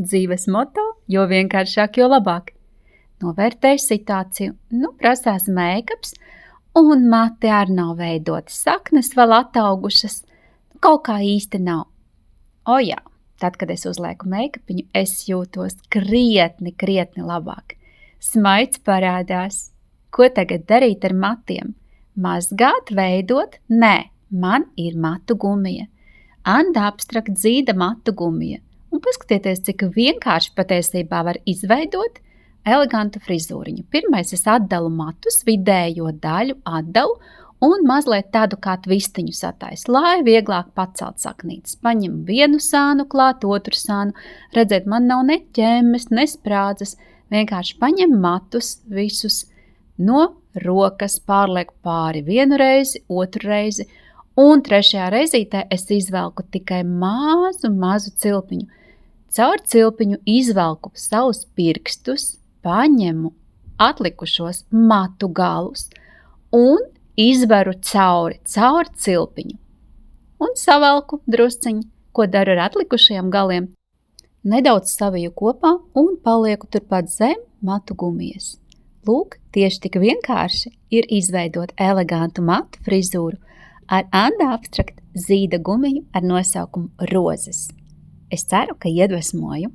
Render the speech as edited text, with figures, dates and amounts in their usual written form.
Dzīves moto, jo vienkāršāk, jo labāk. Novērtēju situāciju, prasās meikaps, un mati arī nav veidoti, saknes vēl ataugušas, kaut kā īsti nav. O jā, tad, kad es uzlieku meikapiņu, es jūtos krietni labāk. Smaids parādās. Ko tagad darīt ar matiem? Mazgāt, veidot? Nē, man ir matu gumija. Anda Abstrakt Zīda matu gumija. Un paskatieties, cik vienkārši patiesībā var izveidot elegantu frizūriņu. Pirmais es atdalu matus, vidējo daļu atdalu un mazliet tādu kā tvistiņu sataisu, lai vieglāk pacelt saknītes. Paņemu vienu sānu klāt, otru sānu. Redziet, man nav ne ķemmes, ne sprādzes. Vienkārši paņem matus visus no rokas, pārlieku pāri vienu reizi, otru reizi, un trešajā reizītē es izvelku tikai mazu cilpiņu. Caur cilpiņu izvelku savus pirkstus, paņemu atlikušos matu galus un izvaru caur cilpiņu. Un savelku drusciņu, ko daru ar atlikušajiem galiem. Nedaudz saviju kopā un palieku turpat zem matu gumijas. Lūk, tieši tik vienkārši ir izveidot elegantu matu frizūru ar Anda Abstrakt Zīda gumiju ar nosaukumu Rozes. Es ceru, ka iedvesmoju.